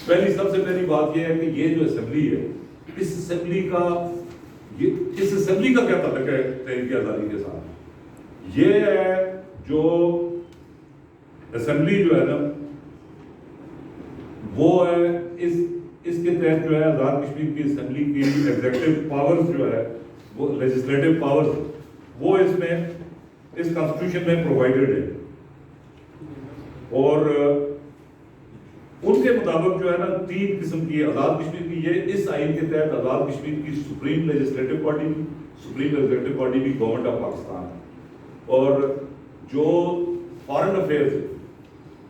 سب سے پہلی بات یہ ہے کہ یہ جو اسمبلی ہے، اس اسمبلی کا کیا تعلق ہے تحریک آزادی کے ساتھ؟ یہ ہے جو اسمبلی جو ہے نا وہ ہے اس کے تحت جو ہے آزاد کشمیر کی اسمبلی کی ایگزیکٹو پاورز جو ہے وہ لیجسلیٹو پاورز وہ اس میں اس کانسٹیٹیوشن میں پرووائڈڈ ہے، اور ان کے مطابق جو ہے نا 3 قسم کی آزاد کشمیر کی، یہ اس آئین کے تحت آزاد کشمیر کی سپریم لیجسلیٹو پارٹی بھی، سپریم ایگزیکٹو پارٹی بھی گورنمنٹ آف پاکستان ہے، اور جو فارن افیئرز ہے،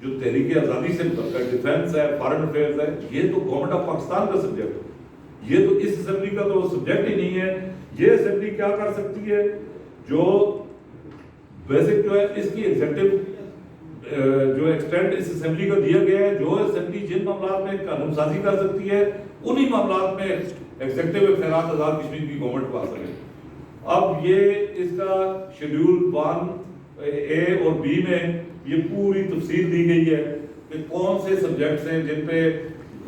جو تحریک آزادی سے متعلق ڈیفینس ہے، فارن افیئرز ہے، یہ تو گورنمنٹ آف پاکستان کا سبجیکٹ ہے، یہ تو اس اسمبلی کا تو سبجیکٹ ہی نہیں ہے۔ یہ اسمبلی کیا کر سکتی ہے؟ جو بیسک جو ہے اس کی ایگزیکٹو جو ایکسٹینٹ اس اسمبلی کو دیا گیا ہے، جو اسمبلی جن معاملات میں قانون سازی کر سکتی ہے انہی معاملات میں ایگزیکٹو اختیارات آزاد کشمیر کی گورنمنٹ کو حاصل ہے۔ اب یہ اس کا شیڈیول 1A اور B میں یہ پوری تفصیل دی گئی ہے کہ کون سے سبجیکٹس ہیں جن پہ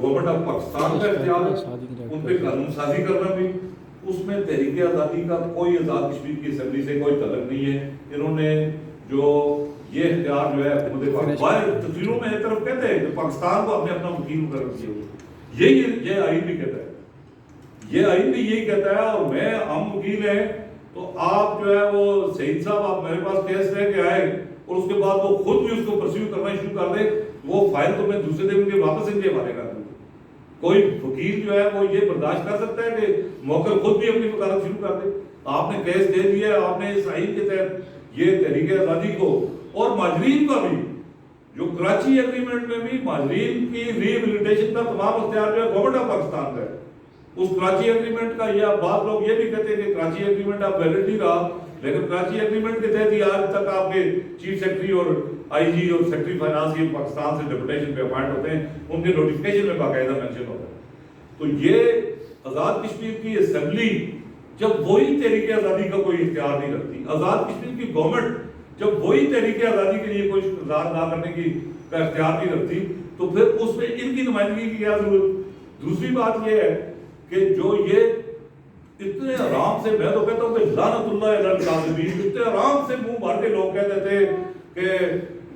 گورنمنٹ آف پاکستان کا اختیار ہے، ان پہ قانون سازی کرنا بھی۔ اس میں تحریک آزادی کا کوئی آزاد کشمیر کی اسمبلی سے کوئی تعلق نہیں ہے۔ انہوں نے جو یہ اختیار جو ہے حکومت پاکستان تفصیلوں میں ایک طرف کہتے ہیں کہ پاکستان کو ہم نے اپنا وکیل مقرر کیا، یہ آئین بھی کہتا ہے، یہ آئین بھی یہی کہتا ہے، اور میں ہم وکیل ہیں تو آپ جو ہے وہ سعید صاحب آپ میرے پاس کیس لے کے آئے اور اس کے بعد وہ خود بھی اس کو پرسیو کرنا شروع کر دے، وہ فائل تو میں دوسرے دن کے واپس ان کے حوالے کر دوں۔ کوئی وکیل جو ہے وہ یہ برداشت کر سکتا ہے کہ موکل خود بھی اپنی وکالت شروع کر دے؟ آپ نے کیس دے دیا، آپ نے اس آئین کے تحت یہ تحریک آزادی کو اور مہاجرین کا بھی، جو کراچی ایگریمنٹ میں بھی مہاجرین کی ری ایبلیٹیشن کا تمام اختیار جو ہے گورنمنٹ آف پاکستان کا ہے۔ اس کراچی ایگریمنٹ کا، یا بعض لوگ یہ بھی کہتے ہیں کہ کراچی ایگریمنٹ اب ویلڈ نہیں رہا، لیکن کراچی ایگریمنٹ کے تحت ہی آج تک آپ کے چیف سیکرٹری اور آئی جی اور سیکرٹری فائنانس یہ پاکستان سے ڈیپوٹیشن پہ اپوائنٹ ہوتے ہیں، ان کے نوٹیفکیشن میں باقاعدہ مینشن ہوتا ہے۔ تو یہ آزاد کشمیر کی اسمبلی جب وہی تحریک آزادی کا کوئی اختیار نہیں رکھتی، آزاد کشمیر کی گورنمنٹ جب وہی تحریک آزادی کے لیے کوئی اقدار نہ کرنے کی کا اختیار نہیں رکھتی، تو پھر اس میں ان کی نمائندگی کی کیا ضرورت؟ دوسری بات یہ ہے کہ جو یہ اتنے آرام سے، میں تو کہتا ہوں کہ لعنت اللہ علی الکاذبین، اتنے آرام سے منہ بھر کے لوگ کہتے تھے کہ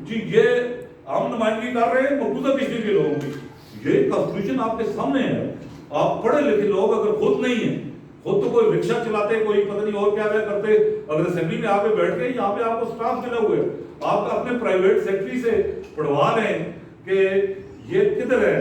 جی یہ ہم نمائندگی کر رہے ہیں مقبوضہ کشمیر کے لوگوں کی۔ یہ کانسٹیٹیوشن آپ کے سامنے ہے، آپ پڑھے لکھے لوگ اگر خود نہیں ہیں، خود تو کوئی رکشہ چلاتے، کوئی پتہ نہیں اور کیا کرتے، اگر اسمبلی میں آ کے بیٹھ کے یہاں پہ آپ کو سٹاف چلا ہوا ہے، آپ اپنے پرائیویٹ سیکرٹری سے پڑھوا لیں کہ یہ کدھر ہے